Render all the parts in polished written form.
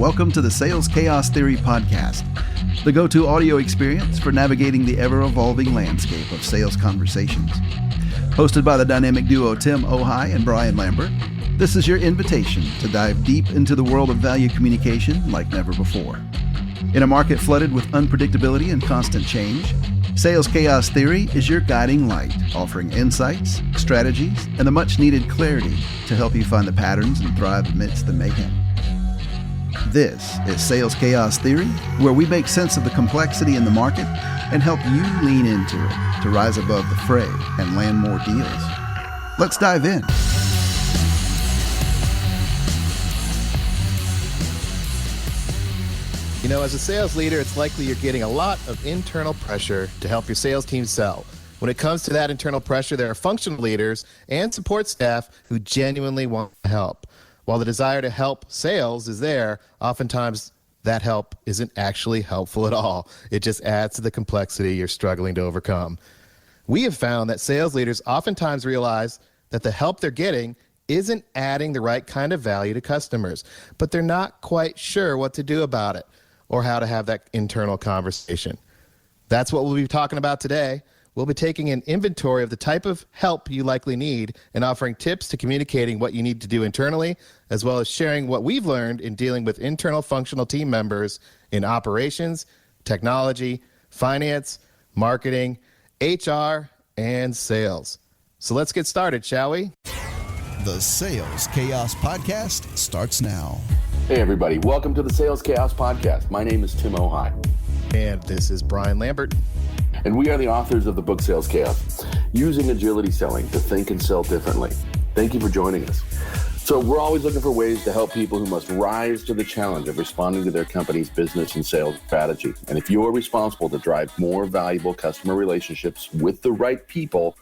Welcome to the Sales Chaos Theory Podcast, the go-to audio experience for navigating the ever-evolving landscape of sales conversations. Hosted by the dynamic duo Tim Ojai and Brian Lambert, this is your invitation to dive deep into the world of value communication like never before. In a market flooded with unpredictability and constant change, Sales Chaos Theory is your guiding light, offering insights, strategies, and the much-needed clarity to help you find the patterns and thrive amidst the mayhem. This is Sales Chaos Theory, where we make sense of the complexity in the market and help you lean into it to rise above the fray and land more deals. Let's dive in. You know, as a sales leader, it's likely you're getting a lot of internal pressure to help your sales team sell. When it comes to that internal pressure, there are functional leaders and support staff who genuinely want to help. While the desire to help sales is there, oftentimes that help isn't actually helpful at all. It just adds to the complexity you're struggling to overcome. We have found that sales leaders oftentimes realize that the help they're getting isn't adding the right kind of value to customers, but they're not quite sure what to do about it or how to have that internal conversation. That's what we'll be talking about today. We'll be taking an inventory of the type of help you likely need and offering tips to communicating what you need to do internally, as well as sharing what we've learned in dealing with internal functional team members in operations, technology, finance, marketing, HR, and sales. So let's get started, shall we? The Sales Chaos Podcast starts now. Hey everybody, welcome to the Sales Chaos Podcast. My name is Tim Ojai. And this is Brian Lambert. And we are the authors of the book Sales Chaos, Using Agility Selling to Think and Sell Differently. Thank you for joining us. So we're always looking for ways to help people who must rise to the challenge of responding to their company's business and sales strategy. And if you're responsible to drive more valuable customer relationships with the right people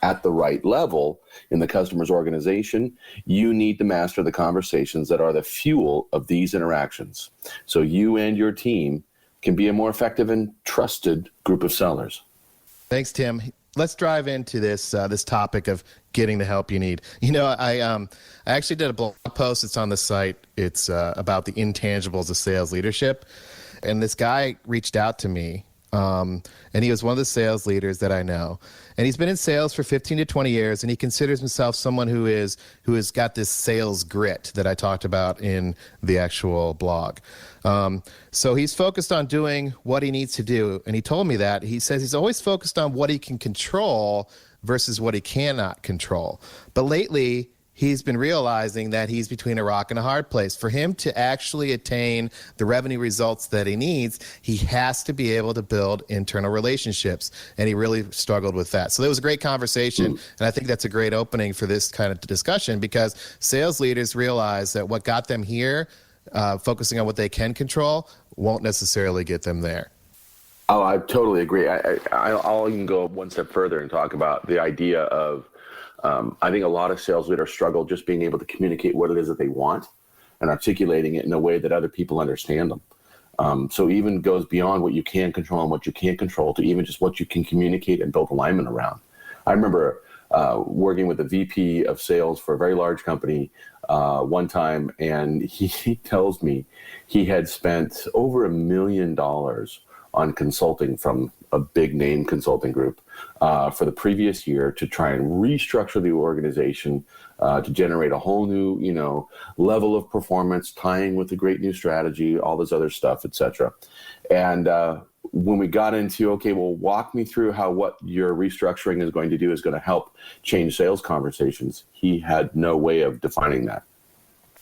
at the right level in the customer's organization, you need to master the conversations that are the fuel of these interactions, so you and your team can be a more effective and trusted group of sellers. Thanks, Tim. Let's drive into this topic of getting the help you need. You know, I actually did a blog post. It's on the site. It's about the intangibles of sales leadership. And this guy reached out to me, and he was one of the sales leaders that I know. And he's been in sales for 15 to 20 years, and he considers himself someone who has got this sales grit that I talked about in the actual blog. So he's focused on doing what he needs to do. And he told me that. He says he's always focused on what he can control versus what he cannot control. But lately, he's been realizing that he's between a rock and a hard place. For him to actually attain the revenue results that he needs, he has to be able to build internal relationships. And he really struggled with that. So that was a great conversation. And I think that's a great opening for this kind of discussion, because sales leaders realize that what got them here, focusing on what they can control, won't necessarily get them there. Oh, I totally agree. I'll even go one step further and talk about the idea of I think a lot of sales leaders struggle just being able to communicate what it is that they want and articulating it in a way that other people understand them. So even goes beyond what you can control and what you can't control to even just what you can communicate and build alignment around. I remember working with a VP of sales for a very large company one time, and he tells me he had spent over $1 million on consulting from a big name consulting group for the previous year to try and restructure the organization to generate a whole new, level of performance, tying with a great new strategy, all this other stuff, et cetera. And when we got into, okay, well, walk me through how what your restructuring is going to do is going to help change sales conversations, he had no way of defining that.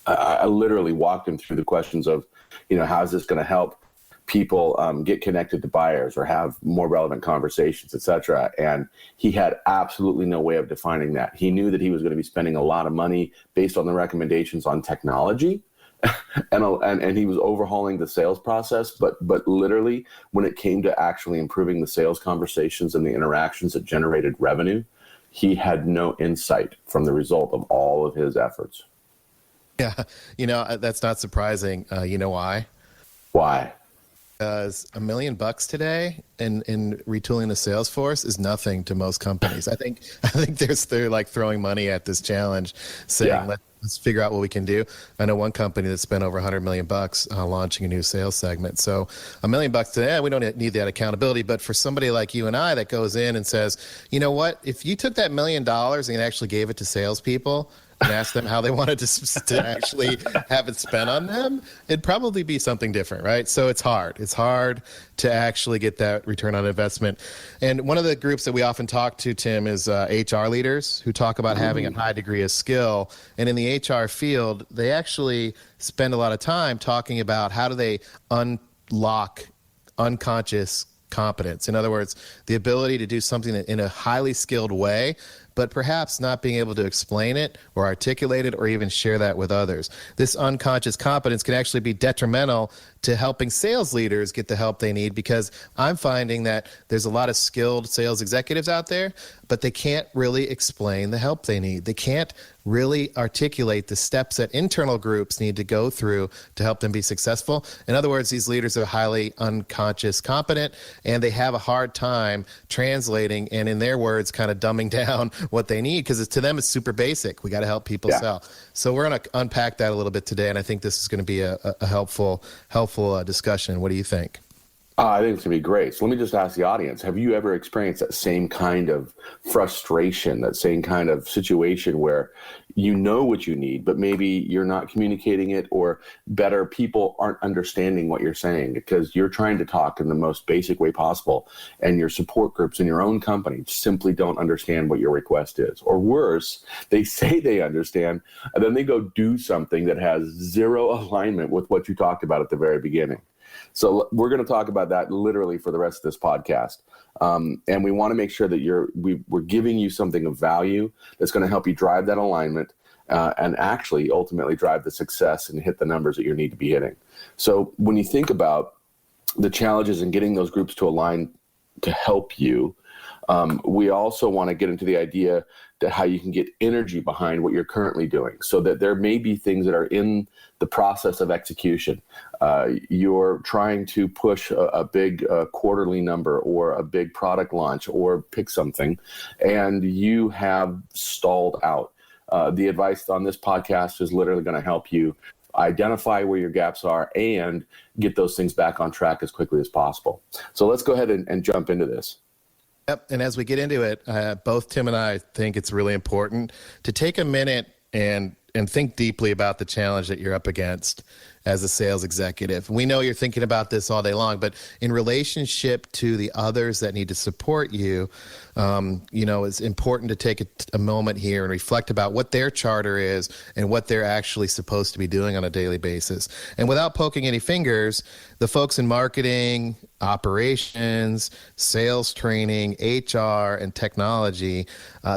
I literally walked him through the questions of, how is this going to help people get connected to buyers or have more relevant conversations, et cetera. And he had absolutely no way of defining that. He knew that he was going to be spending a lot of money based on the recommendations on technology, and he was overhauling the sales process. But literally, when it came to actually improving the sales conversations and the interactions that generated revenue, he had no insight from the result of all of his efforts. Yeah, that's not surprising. You know why? Why? Because $1 million today in retooling the sales force is nothing to most companies. I think they're like throwing money at this challenge, saying Let's figure out what we can do. I know one company that spent over $100 million launching a new sales segment. So $1 million today, we don't need that accountability. But for somebody like you and I that goes in and says, you know what, if you took that $1 million and actually gave it to salespeople and asked them how they wanted to actually have it spent on them, it'd probably be something different, right? So it's hard. It's hard to actually get that return on investment. And one of the groups that we often talk to, Tim, is HR leaders who talk about having a high degree of skill. And in the HR field, they actually spend a lot of time talking about how do they unlock unconscious competence. In other words, the ability to do something in a highly skilled way, but perhaps not being able to explain it or articulate it or even share that with others. This unconscious competence can actually be detrimental to helping sales leaders get the help they need, because I'm finding that there's a lot of skilled sales executives out there, but they can't really explain the help they need. They can't really articulate the steps that internal groups need to go through to help them be successful. In other words, these leaders are highly unconscious competent, and they have a hard time translating and, in their words, kind of dumbing down what they need, because to them it's super basic. We got to help people sell. So we're going to unpack that a little bit today, and I think this is going to be a helpful discussion. What do you think? I think it's going to be great. So let me just ask the audience, have you ever experienced that same kind of frustration, that same kind of situation where you know what you need, but maybe you're not communicating it, or better, people aren't understanding what you're saying because you're trying to talk in the most basic way possible, and your support groups in your own company simply don't understand what your request is? Or worse, they say they understand, and then they go do something that has zero alignment with what you talked about at the very beginning. So we're going to talk about that literally for the rest of this podcast. And we want to make sure that we're giving you something of value that's going to help you drive that alignment and actually ultimately drive the success and hit the numbers that you need to be hitting. So when you think about the challenges in getting those groups to align to help you, we also want to get into the idea that how you can get energy behind what you're currently doing, so that there may be things that are in the process of execution. You're trying to push a big quarterly number or a big product launch or pick something, and you have stalled out. The advice on this podcast is literally going to help you identify where your gaps are and get those things back on track as quickly as possible. So let's go ahead and jump into this. Yep. And as we get into it, both Tim and I think it's really important to take a minute and think deeply about the challenge that you're up against as a sales executive. We know you're thinking about this all day long, but in relationship to the others that need to support you, it's important to take a moment here and reflect about what their charter is and what they're actually supposed to be doing on a daily basis. And without poking any fingers, the folks in marketing, operations, sales training, HR, and technology,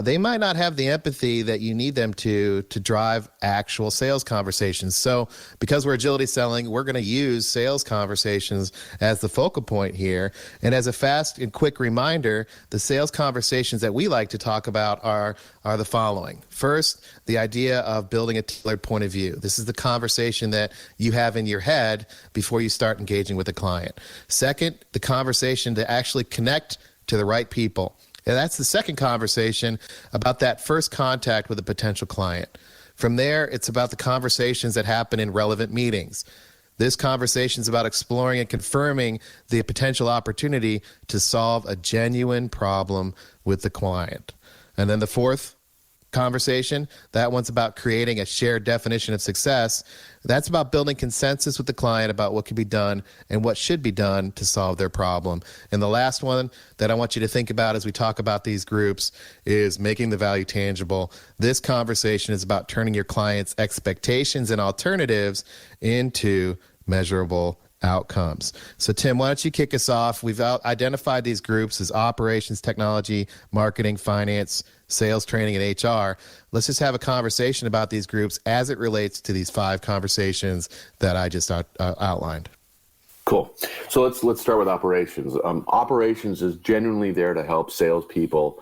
they might not have the empathy that you need them to drive actual sales conversations. So because we're agility selling, we're going to use sales conversations as the focal point here. And as a fast and quick reminder, the sales conversations that we like to talk about are the following. First, the idea of building a tailored point of view. This is the conversation that you have in your head before you start engaging with a client. Second, the conversation to actually connect to the right people. And that's the second conversation about that first contact with a potential client. From there, it's about the conversations that happen in relevant meetings. This conversation is about exploring and confirming the potential opportunity to solve a genuine problem with the client. And then the fourth conversation, that one's about creating a shared definition of success. That's about building consensus with the client about what can be done and what should be done to solve their problem. And the last one that I want you to think about as we talk about these groups is making the value tangible. This conversation is about turning your client's expectations and alternatives into measurable outcomes. So Tim, why don't you kick us off? We've identified these groups as operations, technology, marketing, finance, sales training, and HR. Let's just have a conversation about these groups as it relates to these 5 conversations that I just outlined. Cool. So let's start with operations. Operations is genuinely there to help salespeople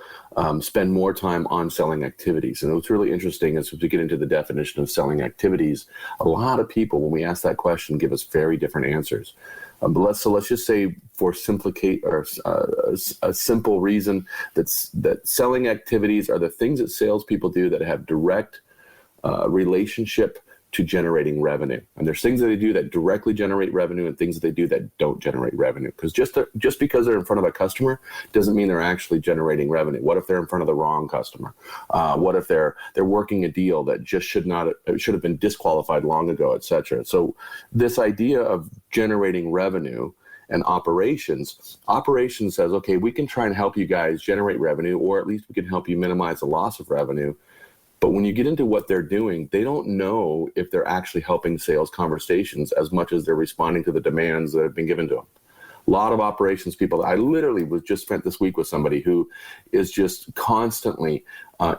spend more time on selling activities. And what's really interesting is as we get into the definition of selling activities, a lot of people, when we ask that question, give us very different answers. But let's just say, for simplicate or a simple reason, that selling activities are the things that salespeople do that have direct relationship to generating revenue. And there's things that they do that directly generate revenue and things that they do that don't generate revenue. Because just because they're in front of a customer doesn't mean they're actually generating revenue. What if they're in front of the wrong customer? What if they're working a deal that just should have been disqualified long ago, et cetera? So this idea of generating revenue and operations says, okay, we can try and help you guys generate revenue, or at least we can help you minimize the loss of revenue. But when you get into what they're doing, they don't know if they're actually helping sales conversations as much as they're responding to the demands that have been given to them. A lot of operations people, I literally was just spent this week with somebody who is just constantly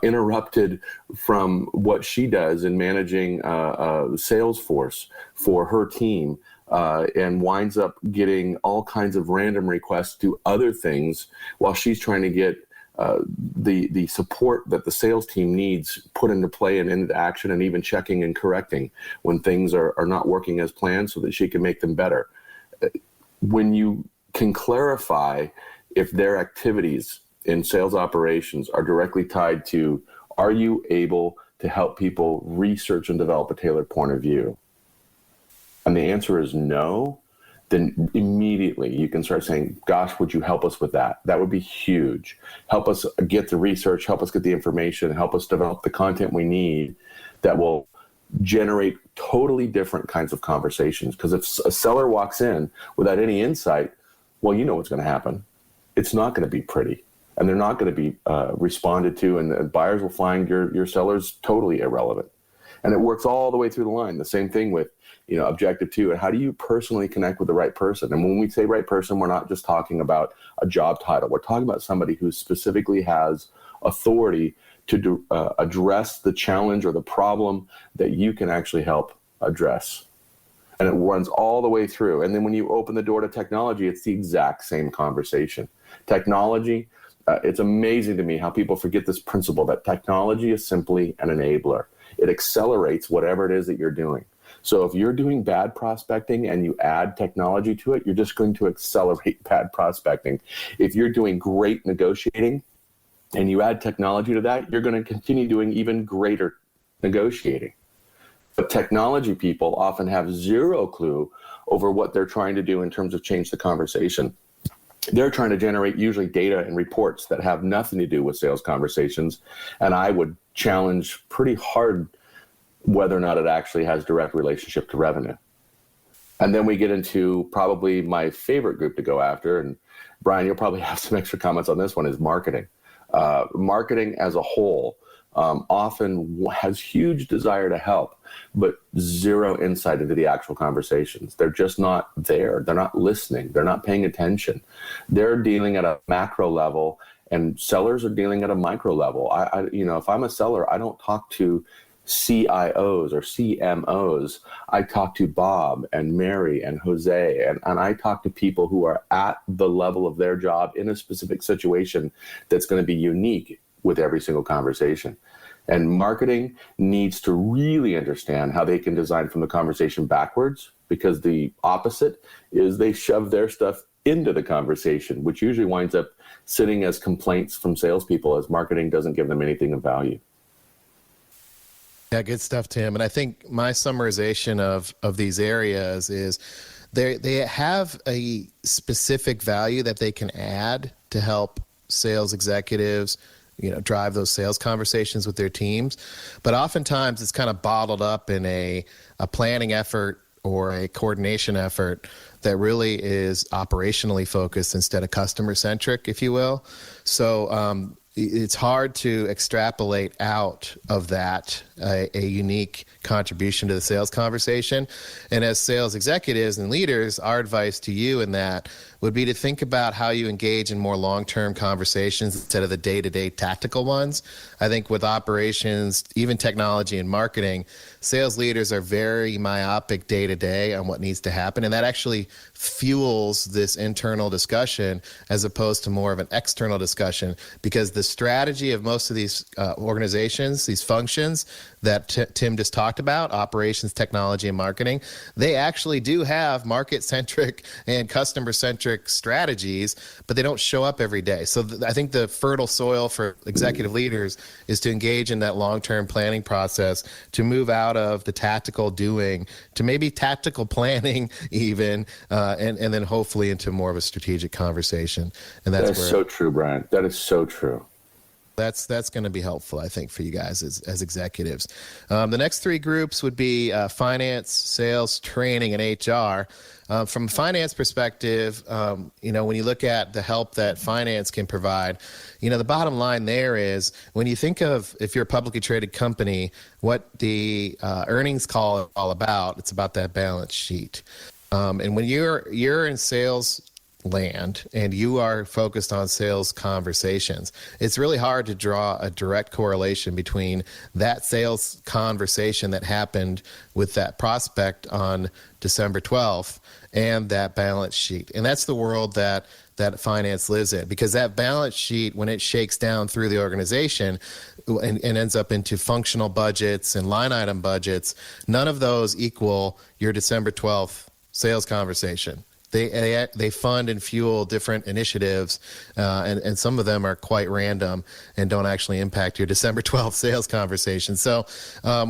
interrupted from what she does in managing a sales force for her team, and winds up getting all kinds of random requests to do other things while she's trying to get the support that the sales team needs put into play and into action, and even checking and correcting when things are not working as planned so that she can make them better. When you can clarify if their activities in sales operations are directly tied to, are you able to help people research and develop a tailored point of view? And the answer is no, then immediately you can start saying, gosh, would you help us with that? That would be huge. Help us get the research, help us get the information, help us develop the content we need that will generate totally different kinds of conversations. Because if a seller walks in without any insight, well, you know what's going to happen. It's not going to be pretty, and they're not going to be responded to, and buyers will find your sellers totally irrelevant. And it works all the way through the line. The same thing with, objective 2, and how do you personally connect with the right person? And when we say right person, we're not just talking about a job title. We're talking about somebody who specifically has authority to address the challenge or the problem that you can actually help address. And it runs all the way through. And then when you open the door to technology, it's the exact same conversation. Technology, it's amazing to me how people forget this principle that technology is simply an enabler. It accelerates whatever it is that you're doing. So if you're doing bad prospecting and you add technology to it, you're just going to accelerate bad prospecting. If you're doing great negotiating and you add technology to that, you're going to continue doing even greater negotiating. But technology people often have zero clue over what they're trying to do in terms of change the conversation. They're trying to generate usually data and reports that have nothing to do with sales conversations. And I would challenge pretty hard whether or not it actually has direct relationship to revenue. And then we get into probably my favorite group to go after, and Brian, you'll probably have some extra comments on this one, is marketing. Marketing as a whole often has huge desire to help, but zero insight into the actual conversations. They're just not there. They're not listening. They're not paying attention. They're dealing at a macro level, and sellers are dealing at a micro level. If I'm a seller, I don't talk to CIOs or CMOs. I talk to Bob and Mary and Jose, and I talk to people who are at the level of their job in a specific situation that's going to be unique with every single conversation. And marketing needs to really understand how they can design from the conversation backwards, because the opposite is they shove their stuff into the conversation, which usually winds up sitting as complaints from salespeople, as marketing doesn't give them anything of value. Yeah, good stuff, Tim. And I think my summarization of these areas is they have a specific value that they can add to help sales executives, drive those sales conversations with their teams. But oftentimes it's kind of bottled up in a planning effort or a coordination effort that really is operationally focused instead of customer centric, if you will. So it's hard to extrapolate out of that a unique contribution to the sales conversation. And as sales executives and leaders, our advice to you in that would be to think about how you engage in more long-term conversations instead of the day-to-day tactical ones. I think with operations, even technology and marketing, sales leaders are very myopic day-to-day on what needs to happen. And that actually fuels this internal discussion as opposed to more of an external discussion, because the strategy of most of these organizations, these functions that Tim just talked about, operations, technology, and marketing, they actually do have market-centric and customer-centric strategies, but they don't show up every day. So I think the fertile soil for executive leaders is to engage in that long-term planning process, to move out of the tactical doing to maybe tactical planning even, and then hopefully into more of a strategic conversation. And that's so true, Brian. That is so true. That's going to be helpful, I think, for you guys as executives. The next three groups would be finance, sales, training, and HR. From a finance perspective, when you look at the help that finance can provide, the bottom line there is when you think of, if you're a publicly traded company, what the earnings call is all about, it's about that balance sheet. And when you're in sales land and you are focused on sales conversations, it's really hard to draw a direct correlation between that sales conversation that happened with that prospect on December 12th and that balance sheet. And that's the world that finance lives in, because that balance sheet, when it shakes down through the organization and ends up into functional budgets and line item budgets, none of those equal your December 12th sales conversation. They fund and fuel different initiatives, and some of them are quite random and don't actually impact your December 12th sales conversation. So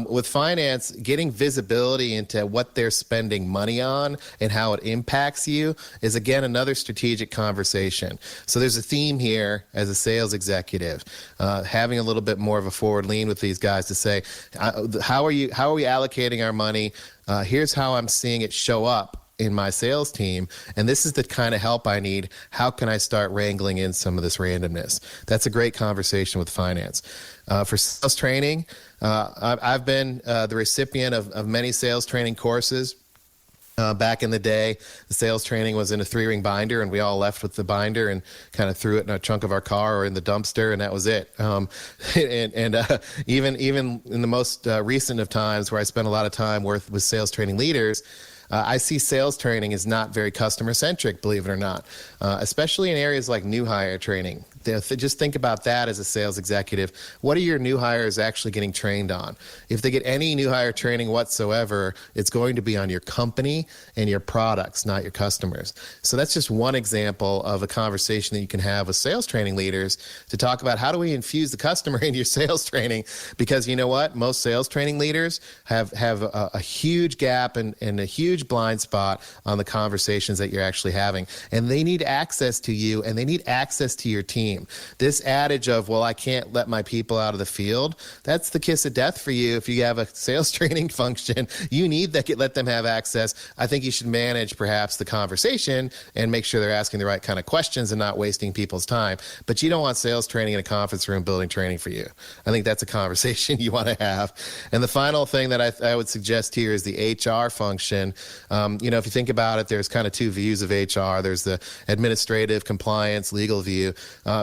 with finance, getting visibility into what they're spending money on and how it impacts you is, again, another strategic conversation. So there's a theme here as a sales executive, having a little bit more of a forward lean with these guys to say, how are we allocating our money? Here's how I'm seeing it show up in my sales team, and this is the kind of help I need. How can I start wrangling in some of this randomness? That's a great conversation with finance. For sales training, I've been the recipient of many sales training courses. Back in the day, the sales training was in a 3-ring binder, and we all left with the binder and kind of threw it in a trunk of our car or in the dumpster, and that was it. Even in the most recent of times where I spent a lot of time with sales training leaders, I see sales training as not very customer-centric, believe it or not, especially in areas like new hire training. Just think about that as a sales executive. What are your new hires actually getting trained on? If they get any new hire training whatsoever, it's going to be on your company and your products, not your customers. So that's just one example of a conversation that you can have with sales training leaders to talk about how do we infuse the customer into your sales training, because you know what? Most sales training leaders have a huge gap and a huge blind spot on the conversations that you're actually having. And they need access to you, and they need access to your team. This adage of, well, I can't let my people out of the field, that's the kiss of death for you. If you have a sales training function, you need that, let them have access. I think you should manage perhaps the conversation and make sure they're asking the right kind of questions and not wasting people's time. But you don't want sales training in a conference room building training for you. I think that's a conversation you want to have. And the final thing that I would suggest here is the HR function. If you think about it, there's kind of two views of HR. There's the administrative, compliance, legal view.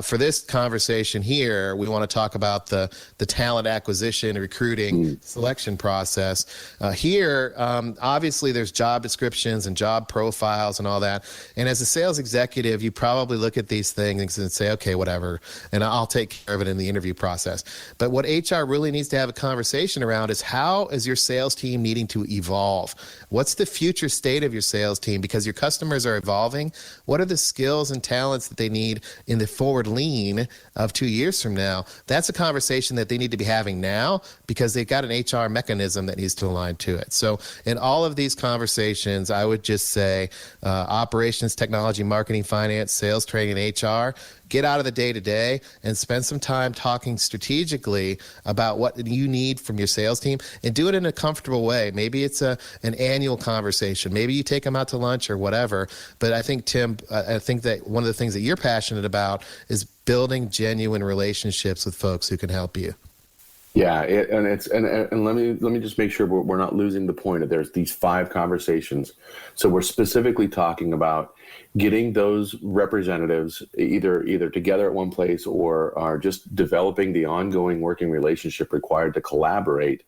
For this conversation here, we want to talk about the talent acquisition, recruiting, selection process. Here, obviously, there's job descriptions and job profiles and all that. And as a sales executive, you probably look at these things and say, okay, whatever, and I'll take care of it in the interview process. But what HR really needs to have a conversation around is, how is your sales team needing to evolve? What's the future state of your sales team? Because your customers are evolving. What are the skills and talents that they need in the forward lean of 2 years from now? That's a conversation that they need to be having now, because they've got an HR mechanism that needs to align to it. So in all of these conversations, I would just say operations, technology, marketing, finance, sales, training, and HR, get out of the day-to-day and spend some time talking strategically about what you need from your sales team, and do it in a comfortable way. Maybe it's an annual conversation. Maybe you take them out to lunch or whatever. But I think, Tim, I think that one of the things that you're passionate about is building genuine relationships with folks who can help you. Yeah, and let me just make sure we're not losing the point of there's these 5 conversations. So we're specifically talking about getting those representatives either together at one place, or are just developing the ongoing working relationship required to collaborate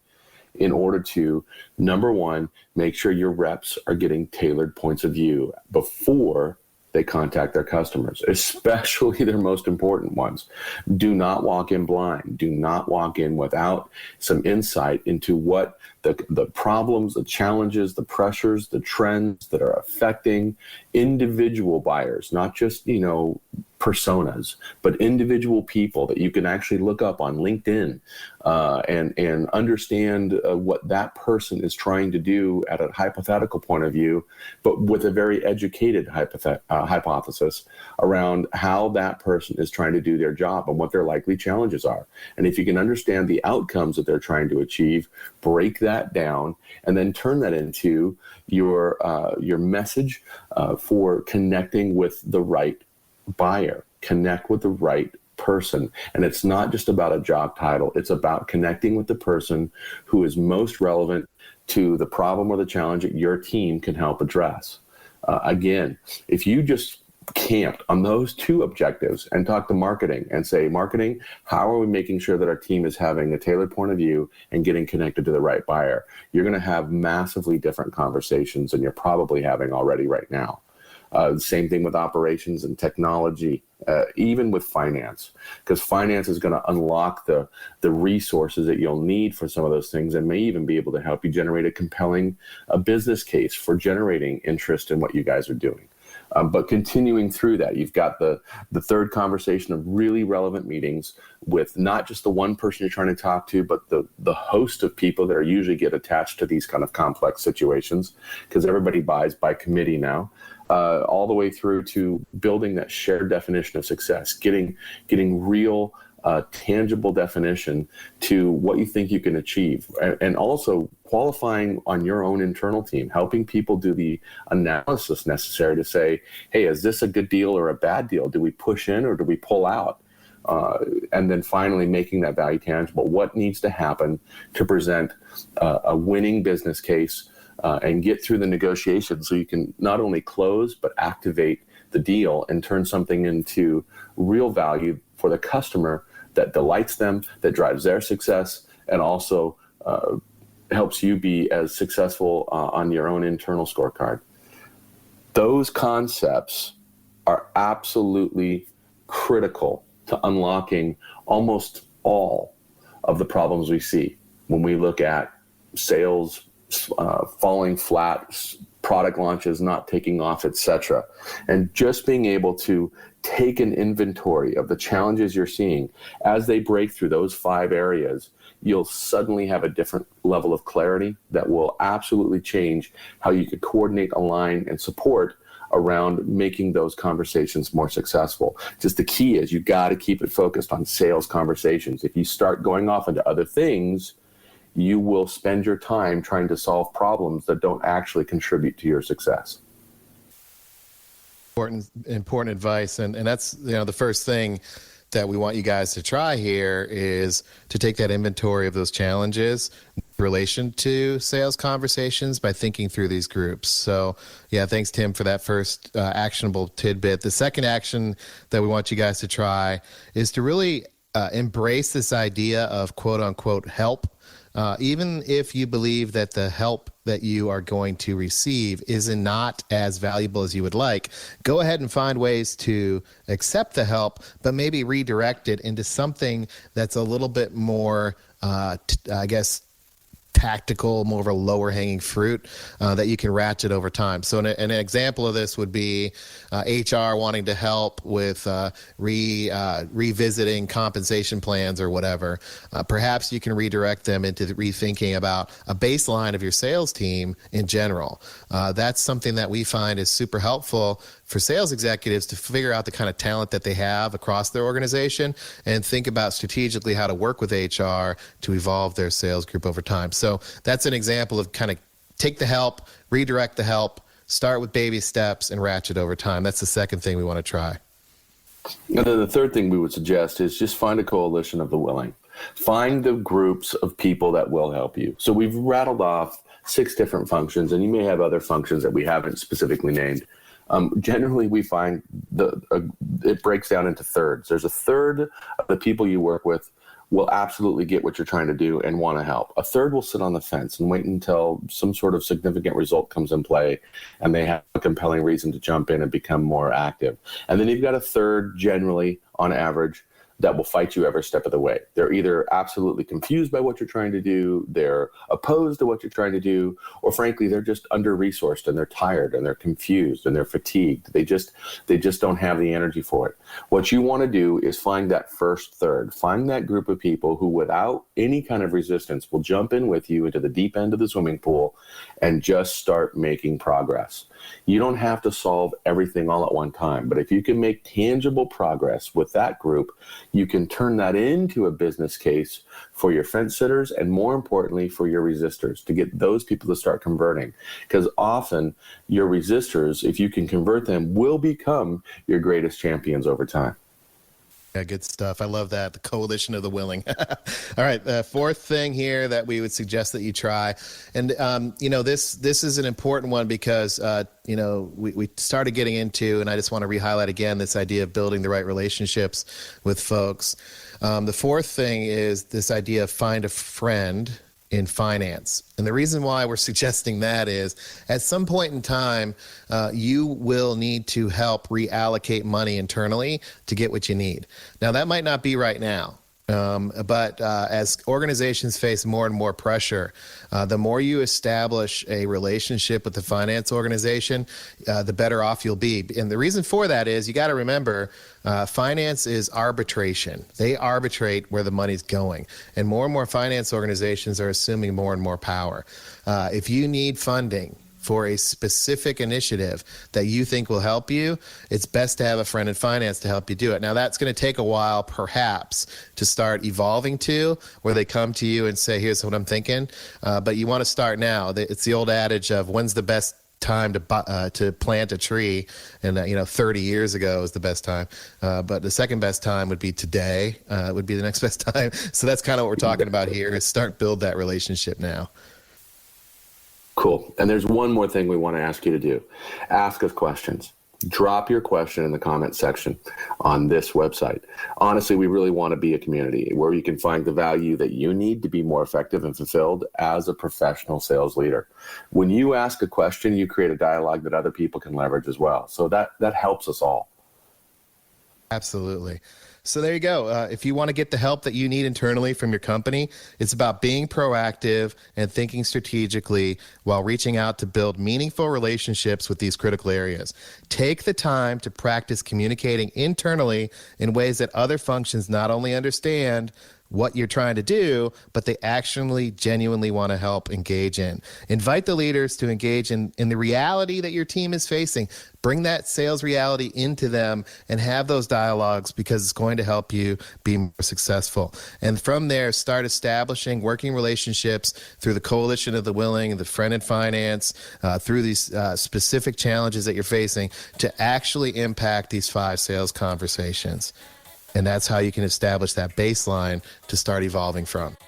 in order to, number one, make sure your reps are getting tailored points of view before they contact their customers, especially their most important ones. Do not walk in blind. Do not walk in without some insight into what the problems, the challenges, the pressures, the trends that are affecting individual buyers, not just, personas, but individual people that you can actually look up on LinkedIn and understand what that person is trying to do at a hypothetical point of view, but with a very educated hypothesis around how that person is trying to do their job and what their likely challenges are. And if you can understand the outcomes that they're trying to achieve, break that down, and then turn that into your message for connecting with the right buyer, connect with the right person. And it's not just about a job title. It's about connecting with the person who is most relevant to the problem or the challenge that your team can help address. Again, if you just camped on those two objectives and talk to marketing and say, marketing, how are we making sure that our team is having a tailored point of view and getting connected to the right buyer? You're going to have massively different conversations than you're probably having already right now. Same thing with operations and technology, even with finance, because finance is going to unlock the resources that you'll need for some of those things and may even be able to help you generate a compelling business case for generating interest in what you guys are doing. But continuing through that, you've got the third conversation of really relevant meetings with not just the one person you're trying to talk to, but the host of people that are usually get attached to these kind of complex situations, because everybody buys by committee now. All the way through to building that shared definition of success, getting real, tangible definition to what you think you can achieve, and also qualifying on your own internal team, helping people do the analysis necessary to say, hey, is this a good deal or a bad deal? Do we push in or do we pull out? And then finally making that value tangible. What needs to happen to present a winning business case and get through the negotiations so you can not only close, but activate the deal and turn something into real value for the customer that delights them, that drives their success, and also helps you be as successful on your own internal scorecard. Those concepts are absolutely critical to unlocking almost all of the problems we see when we look at sales falling flat, product launches not taking off, etc. And just being able to take an inventory of the challenges you're seeing as they break through those 5 areas, you'll suddenly have a different level of clarity that will absolutely change how you could coordinate, align, and support around making those conversations more successful. Just the key is you got to keep it focused on sales conversations. If you start going off into other things, you will spend your time trying to solve problems that don't actually contribute to your success. Important advice. And that's, the first thing that we want you guys to try here is to take that inventory of those challenges in relation to sales conversations by thinking through these groups. So yeah, thanks Tim for that first actionable tidbit. The second action that we want you guys to try is to really embrace this idea of quote unquote help. Even if you believe that the help that you are going to receive is not as valuable as you would like, go ahead and find ways to accept the help, but maybe redirect it into something that's a little bit more, tactical, more of a lower hanging fruit that you can ratchet over time. So an example of this would be HR wanting to help with revisiting compensation plans or whatever. Perhaps you can redirect them into rethinking about a baseline of your sales team in general. That's something that we find is super helpful for sales executives to figure out the kind of talent that they have across their organization and think about strategically how to work with HR to evolve their sales group over time. So that's an example of kind of take the help, redirect the help, start with baby steps, and ratchet over time. That's the second thing we want to try. And then the third thing we would suggest is just find a coalition of the willing. Find the groups of people that will help you. So we've rattled off 6 different functions, and you may have other functions that we haven't specifically named. Generally, we find it breaks down into thirds. There's a third of the people you work with will absolutely get what you're trying to do and want to help. A third will sit on the fence and wait until some sort of significant result comes in play and they have a compelling reason to jump in and become more active. And then you've got a third, generally, on average, that will fight you every step of the way. They're either absolutely confused by what you're trying to do, they're opposed to what you're trying to do, or frankly, they're just under-resourced and they're tired and they're confused and they're fatigued. They just don't have the energy for it. What you want to do is find that first third. Find that group of people who, without any kind of resistance, will jump in with you into the deep end of the swimming pool and just start making progress. You don't have to solve everything all at one time, but if you can make tangible progress with that group, you can turn that into a business case for your fence sitters and, more importantly, for your resistors, to get those people to start converting. Because often your resistors, if you can convert them, will become your greatest champions over time. Yeah, good stuff. I love that. The coalition of the willing. All right. The fourth thing here that we would suggest that you try. And, this is an important one because, we started getting into, and I just want to re-highlight again, this idea of building the right relationships with folks. The fourth thing is this idea of find a friend in finance. And the reason why we're suggesting that is at some point in time, you will need to help reallocate money internally to get what you need. Now, that might not be right now. But as organizations face more and more pressure, the more you establish a relationship with the finance organization, the better off you'll be. And the reason for that is you got to remember, finance is arbitration. They arbitrate where the money's going. And more finance organizations are assuming more and more power. If you need funding for a specific initiative that you think will help you, it's best to have a friend in finance to help you do it. Now, that's going to take a while, perhaps, to start evolving to, where they come to you and say, here's what I'm thinking. But you want to start now. It's the old adage of when's the best time to plant a tree, and 30 years ago is the best time, but the second best time would be today, would be the next best time. So that's kind of what we're talking about here, is build that relationship now. Cool. And there's one more thing we want to ask you to do. Ask us questions. Drop your question in the comment section on this website. Honestly, we really want to be a community where you can find the value that you need to be more effective and fulfilled as a professional sales leader. When you ask a question, you create a dialogue that other people can leverage as well. So that helps us all. Absolutely. So there you go. If you want to get the help that you need internally from your company, it's about being proactive and thinking strategically while reaching out to build meaningful relationships with these critical areas. Take the time to practice communicating internally in ways that other functions not only understand what you're trying to do, but they actually genuinely want to help engage in. Invite the leaders to engage in the reality that your team is facing. Bring that sales reality into them and have those dialogues, because it's going to help you be more successful. And from there, start establishing working relationships through the coalition of the willing, the friend in finance, through these specific challenges that you're facing to actually impact these 5 sales conversations. And that's how you can establish that baseline to start evolving from.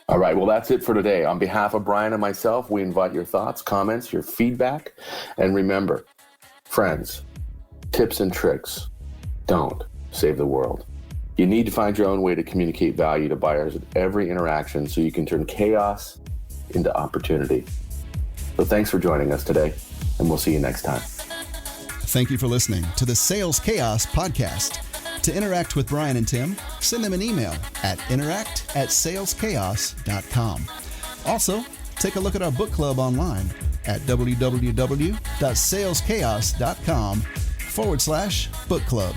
All right. Well, that's it for today. On behalf of Brian and myself, we invite your thoughts, comments, your feedback. And remember, friends, tips and tricks don't save the world. You need to find your own way to communicate value to buyers at every interaction so you can turn chaos into opportunity. So thanks for joining us today, and we'll see you next time. Thank you for listening to the Sales Chaos Podcast. To interact with Brian and Tim, send them an email at interact@saleschaos.com. Also, take a look at our book club online at www.saleschaos.com/book club.